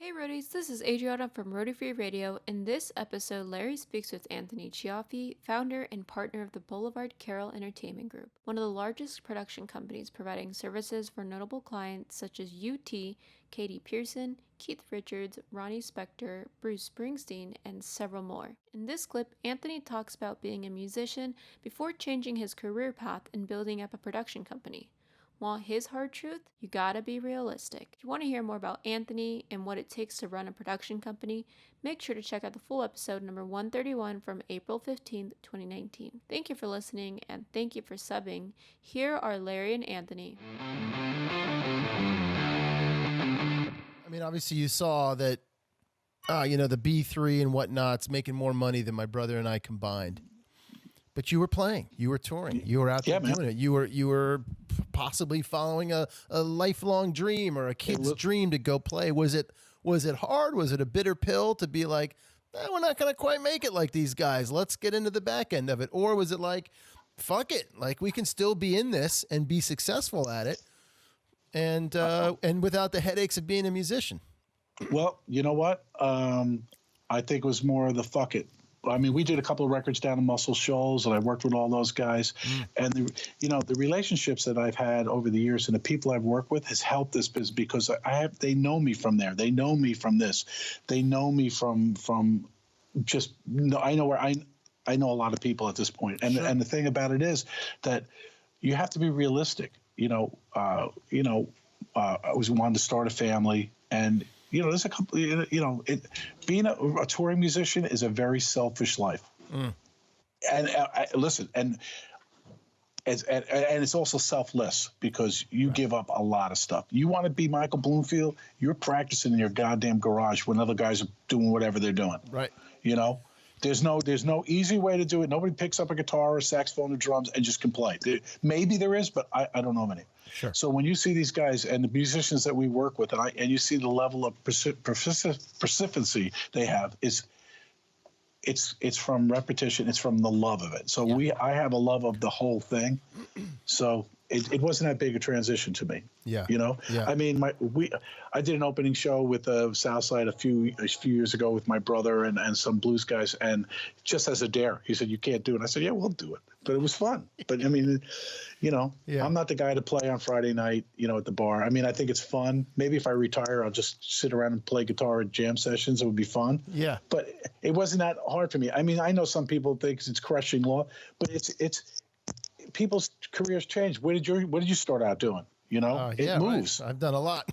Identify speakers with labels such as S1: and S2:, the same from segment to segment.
S1: Hey Roadies, this is Adriana from Roadie Free Radio. In this episode, Larry speaks with Anthony Cioffi, founder and partner of the Boulevard Carroll Entertainment Group, one of the largest production companies providing services for notable clients such as UT, Katie Pierson, Keith Richards, Ronnie Spector, Bruce Springsteen, and several more. In this clip, Anthony talks about being a musician before changing his career path and building up a production company. Want his hard truth? You gotta be realistic. If you want to hear more about Anthony and what it takes to run a production company, make sure to check out the full episode number 131 from April 15th, 2019. Thank you for listening and thank you for subbing. Here are Larry and Anthony.
S2: I mean, obviously you saw that, the B3 and whatnot's making more money than my brother and I combined. But you were playing, you were touring, you were out there doing it. You were possibly following a lifelong dream or a kid's dream to go play. Was it hard? Was it a bitter pill to be like, we're not going to quite make it like these guys. Let's get into the back end of it. Or was it like, fuck it. Like we can still be in this and be successful at it. And without the headaches of being a musician.
S3: Well, you know what? I think it was more of the fuck it. I mean, we did a couple of records down in Muscle Shoals, and I worked with all those guys. And the relationships that I've had over the years and the people I've worked with has helped this business because they know me from there. They know me from this. They know me from just. I know where I know a lot of people at this point. And and the thing about it is that you have to be realistic. I was wanting to start a family and. There's a couple. Being a touring musician is a very selfish life. And listen, and it's also selfless because you give up a lot of stuff. You want to be Michael Bloomfield, you're practicing in your goddamn garage when other guys are doing whatever they're doing.
S2: Right.
S3: There's no easy way to do it. Nobody picks up a guitar or saxophone or drums and just can play. Maybe there is, but I don't know many.
S2: Sure.
S3: So when you see these guys and the musicians that we work with, and you see the level of persistency they have, it's from repetition. It's from the love of it. So I have a love of the whole thing. So it wasn't that big a transition to me.
S2: Yeah.
S3: Yeah. I mean, I did an opening show with Southside a few years ago with my brother and some blues guys, and just as a dare, he said, "You can't do it." I said, "Yeah, we'll do it." But it was fun. But I mean, I'm not the guy to play on Friday night, at the bar. I mean, I think it's fun. Maybe if I retire, I'll just sit around and play guitar at jam sessions. It would be fun.
S2: Yeah.
S3: But it wasn't that hard for me. I mean, I know some people think it's crushing law, but it's people's careers change. What did you start out doing? It moves.
S2: I've done a lot.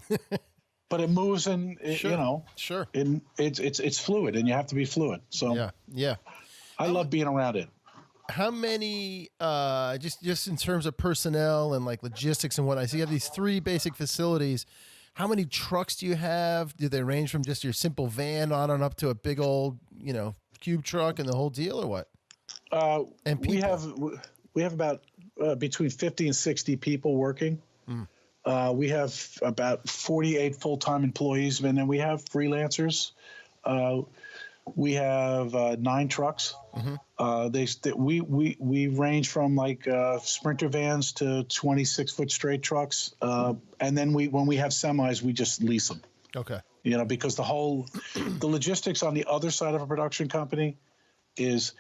S3: But it moves and
S2: Sure.
S3: It's fluid and you have to be fluid. So
S2: yeah.
S3: I love being around it.
S2: How many, just in terms of personnel and like logistics and whatnot, so you have these 3 basic facilities. How many trucks do you have? Do they range from just your simple van on and up to a big old, cube truck and the whole deal, or what? And
S3: we have about between 50 and 60 people working. We have about 48 full-time employees, and then we have freelancers. We have 9 trucks. We range from like Sprinter vans to 26-foot straight trucks, and then when we have semis, we just lease them.
S2: Okay.
S3: Because the logistics on the other side of a production company is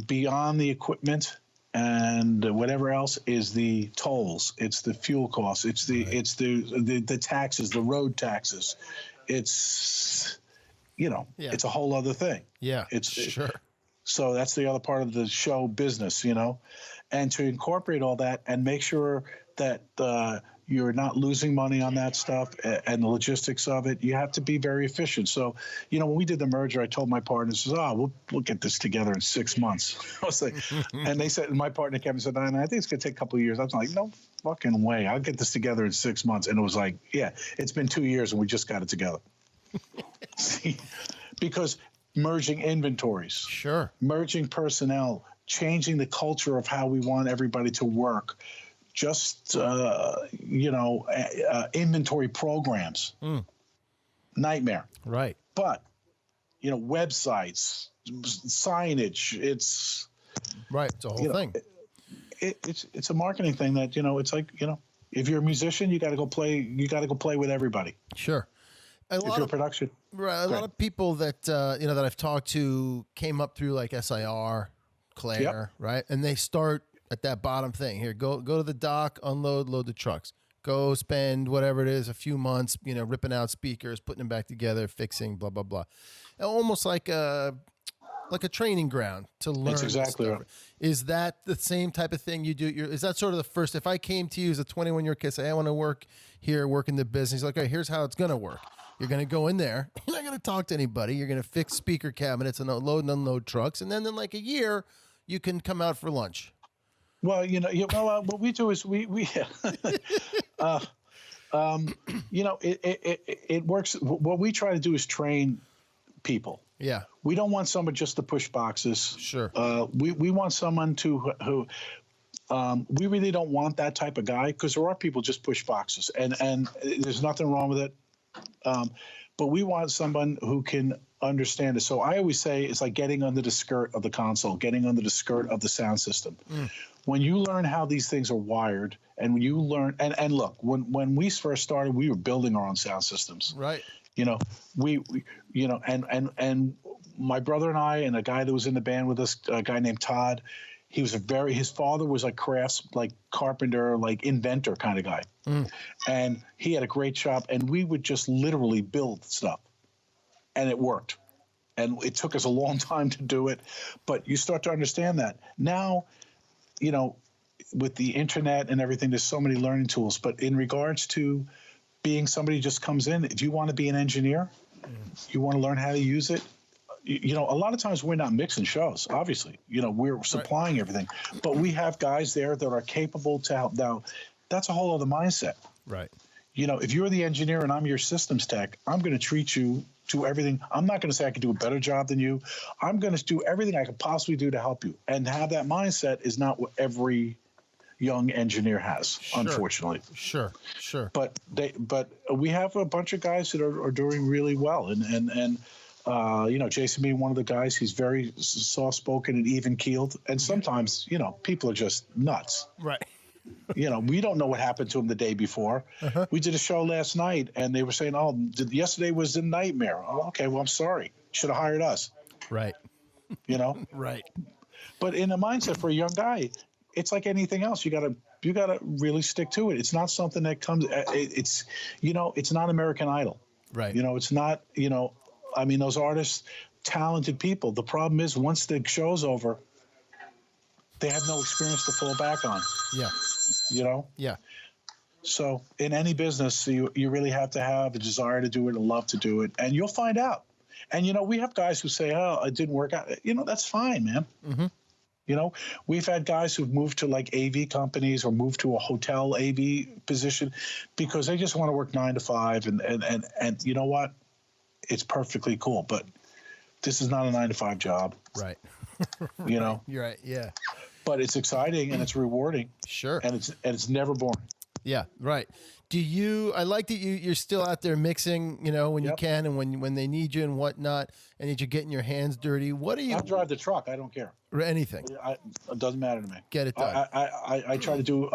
S3: beyond the equipment and whatever else is the tolls. It's the fuel costs. It's the taxes, the road taxes. It's it's a whole other thing.
S2: Yeah, sure.
S3: So that's the other part of the show business, and to incorporate all that and make sure that you're not losing money on that stuff and the logistics of it. You have to be very efficient. So, when we did the merger, I told my partners, we'll get this together in 6 months. I was like, and they said, my partner Kevin said, I think it's going to take a couple of years. I was like, no fucking way. I'll get this together in 6 months. And it was like, yeah, it's been 2 years and we just got it together. Because merging inventories,
S2: sure,
S3: merging personnel, changing the culture of how we want everybody to work, just inventory programs, nightmare.
S2: Right.
S3: But websites, signage, it's
S2: right. It's a whole thing.
S3: It's a marketing thing that it's like if you're a musician, you got to go play. You got to go play with everybody.
S2: Sure. A
S3: if
S2: lot
S3: you're
S2: of
S3: production.
S2: right, a lot of people that that I've talked to came up through like SIR, Claire, right, and they start at that bottom thing. Here, go to the dock, load the trucks. Go spend whatever it is, a few months, ripping out speakers, putting them back together, fixing, blah blah blah. Almost like a training ground to learn.
S3: That's exactly
S2: stuff.
S3: right.
S2: Is that the same type of thing you do? Is that sort of the first? If I came to you as a 21-year kid, say I want to work here, work in the business, like, okay, here's how it's gonna work. You're gonna go in there. You're not gonna talk to anybody. You're gonna fix speaker cabinets and load and unload trucks, and then in like a year, you can come out for lunch.
S3: Well, what we do is we it works. What we try to do is train people.
S2: Yeah.
S3: We don't want someone just to push boxes.
S2: Sure.
S3: We want someone who we really don't want that type of guy, because there are people just push boxes, and there's nothing wrong with it. But we want someone who can understand it. So I always say it's like getting under the skirt of the console, getting under the skirt of the sound system. When you learn how these things are wired, and when you learn, and look, when we first started, we were building our own sound systems.
S2: Right.
S3: We and my brother and I and a guy that was in the band with us, a guy named Todd, his father was like carpenter, like inventor kind of guy. And he had a great shop, and we would just literally build stuff, and it worked. And it took us a long time to do it, but you start to understand that now, with the internet and everything, there's so many learning tools. But in regards to being somebody who just comes in, if you want to be an engineer, you want to learn how to use it. A lot of times we're not mixing shows, obviously. We're supplying everything. But we have guys there that are capable to help. Now, that's a whole other mindset.
S2: Right.
S3: If you're the engineer and I'm your systems tech, I'm going to treat you to everything. I'm not going to say I can do a better job than you. I'm going to do everything I can possibly do to help you. And have that mindset is not what every young engineer has, unfortunately.
S2: Sure.
S3: But we have a bunch of guys that are doing really well, and Jason being one of the guys, he's very soft spoken and even keeled, and sometimes people are just nuts.
S2: Right.
S3: We don't know what happened to him the day before. We did a show last night, and they were saying, "Oh, yesterday was a nightmare." Oh, okay, well, I'm sorry. Should have hired us.
S2: Right. Right.
S3: But in a mindset for a young guy, it's like anything else. You gotta really stick to it. It's not something that comes. It's not American Idol.
S2: Right.
S3: It's not. Those artists, talented people. The problem is once the show's over, they have no experience to fall back on.
S2: Yeah. Yeah.
S3: So in any business, you really have to have a desire to do it, a love to do it, and you'll find out. And we have guys who say, "Oh, it didn't work out." That's fine, man. Mm-hmm. We've had guys who've moved to like AV companies or moved to a hotel AV position because they just want to work 9 to 5, and you know what? It's perfectly cool, but this is not a 9 to 5 job.
S2: Right.
S3: You're
S2: right. Yeah.
S3: But it's exciting and it's rewarding.
S2: Sure.
S3: And it's never boring.
S2: Yeah. Right. I like that you're still out there mixing, when you can, and when they need you and whatnot, and that you're getting your hands dirty. What do you?
S3: I drive the truck. I don't care.
S2: Anything.
S3: It doesn't matter to me.
S2: Get it done.
S3: I try to do.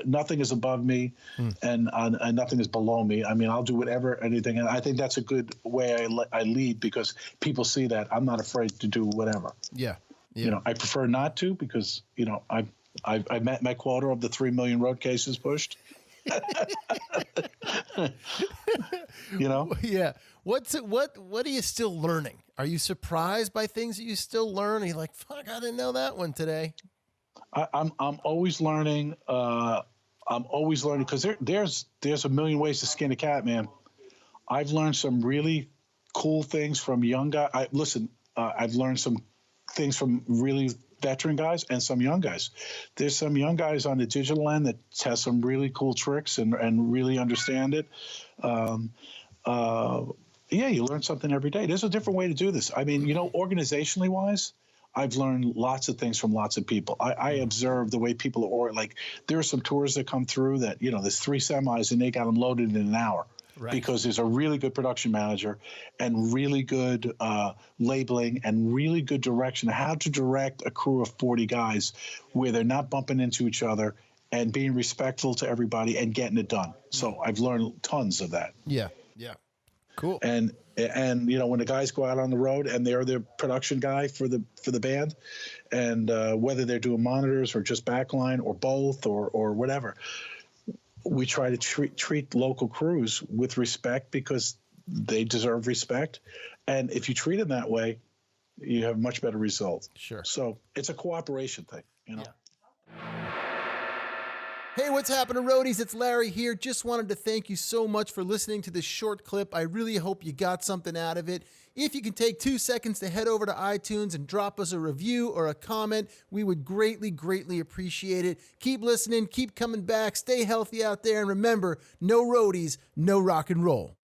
S3: Nothing is above me, and nothing is below me. I'll do whatever, anything, and I think that's a good way I lead, because people see that I'm not afraid to do whatever.
S2: Yeah.
S3: I prefer not to, because I met my quota of the 3 million road cases pushed.
S2: Yeah. What are you still learning? Are you surprised by things that you still learn? Are you like, fuck, I didn't know that one today?
S3: I'm always learning. I'm always learning, because there's a million ways to skin a cat, man. I've learned some really cool things from young guys. I've learned some things from really veteran guys and some young guys. There's some young guys on the digital end that has some really cool tricks and really understand it. You learn something every day. There's a different way to do this. Organizationally wise, I've learned lots of things from lots of people. I observe the way people are, like, there are some tours that come through that, there's 3 semis and they got them loaded in an hour. Right. Because there's a really good production manager and really good labeling and really good direction, how to direct a crew of 40 guys where they're not bumping into each other and being respectful to everybody and getting it done. So I've learned tons of that.
S2: Yeah. Cool.
S3: And when the guys go out on the road and they're the production guy for the band, and whether they're doing monitors or just backline or both or whatever, we try to treat local crews with respect because they deserve respect. And if you treat them that way, you have much better results.
S2: Sure.
S3: So it's a cooperation thing,
S2: Yeah. Hey, what's happening, roadies? It's Larry here. Just wanted to thank you so much for listening to this short clip. I really hope you got something out of it. If you can take 2 seconds to head over to iTunes and drop us a review or a comment, we would greatly, greatly appreciate it. Keep listening, keep coming back, stay healthy out there, and remember, no roadies, no rock and roll.